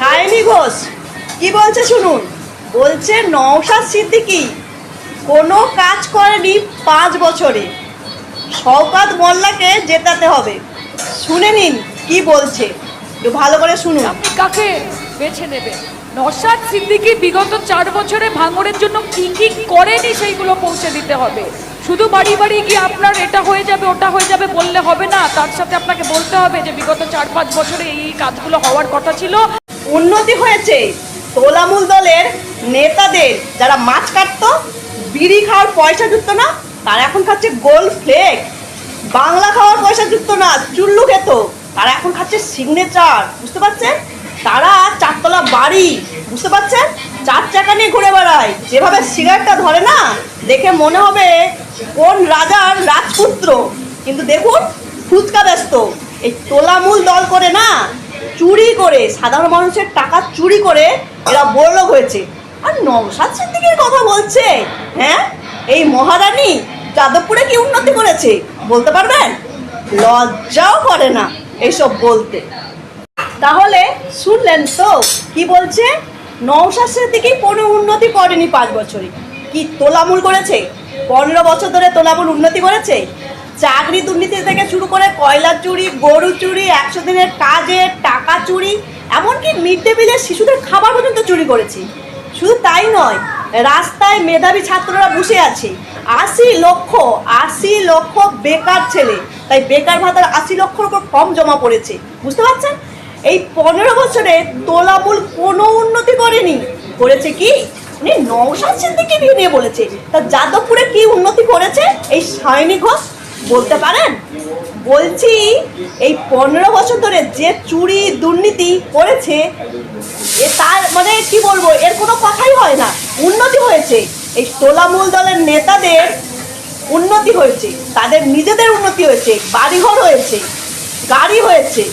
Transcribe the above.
সায়নী ঘোষ কি বলছে শুনুন। বলছে নওশাদ সিদ্দিকী কোনো কাজ করেনি 5 বছরে, শওকত মোল্লাকে জেতাতে হবে। শুনে নিন কি বলছে, একটু ভালো করে শুনুন। আপনি কাকে বেছে নেবেন? নওশাদ সিদ্দিকী বিগত 4 বছরে ভাঙড়ের জন্য কি কি করেনি সেইগুলো পৌঁছে দিতে হবে। শুধু বাড়ি বাড়ি গিয়ে আপনার এটা হয়ে যাবে ওটা হয়ে যাবে বললে হবে না, তার সাথে আপনাকে বলতে হবে যে বিগত 4-5 বছরে এই কাজগুলো হওয়ার কথা ছিল। উন্নতি হয়েছে তোলামূল দলের নেতাদের, যারা মাছ কাটতো, বিড়ি খাওয়ার পয়সা জুটত না, তারা এখন খাচ্ছে গোল্ড ফ্লেক। বাংলা খাওয়ার পয়সা জুটত না, চুল্লু খেত, তারা এখন খাচ্ছে সিগনেচার। বুঝতে পারছেন? তারা 4 তলা বাড়ি, বুঝতে পারছেন, 4 চাকা নিয়ে ঘুরে বেড়ায়। যেভাবে সিগারেটটা ধরে না, দেখে মনে হবে কোন রাজার রাজপুত্র, কিন্তু দেখুন ফুচকা ব্যস্ত। এই তোলামূল দল করে না, চুরি করে, সাধারণ মানুষের টাকা চুরি করে এরা বড়লোক হয়েছে। আর নওশাদ সিদ্দিকীর কথা বলছে, হ্যাঁ, এই মহারানী যাদবপুরে কি উন্নতি করেছে বলতে পারবেন? লজ্জাও করে না এইসব বলতে। তাহলে শুনলেন তো কি বলছে, নওশাদ সিদ্দিকী কোনো উন্নতি করেনি 5 বছরে। কি তোলামূল করেছে? 15 বছর ধরে তোলামূল উন্নতি করেছে। চাকরি দুর্নীতি থেকে শুরু করে কয়লা চুরি, গরু চুরি, 100 দিনের কাজের টাকা চুরি, এমনকি মিড ডে মিলের শিশুদের খাবার পর্যন্ত চুরি করেছে। শুধু তাই নয়, রাস্তায় মেধাবী ছাত্ররা বসে আছে। 80 লক্ষ বেকার ছেলে, তাই বেকার ভাতার 80 লক্ষর উপর ফর্ম জমা পড়েছে। বুঝতে পারছেন? এই 15 বছরে তোলামূল কোনো উন্নতি করেনি। করেছে কি? উনি নওশাদ সিদ্দিকী নিয়ে বলেছে। তা যাদবপুরে কি উন্নতি করেছে এই সায়নী ঘোষ বলতে পারেন? বলছি এই 15 বছর ধরে যে চুরি দুর্নীতি করেছে, এ তার মানে কি বলবো, এর কোনো কথাই হয় না। উন্নতি হয়েছে, এই তোলামূল দলের নেতাদের উন্নতি হয়েছে, তাদের নিজেদের উন্নতি হয়েছে, বাড়িঘর হয়েছে, গাড়ি হয়েছে।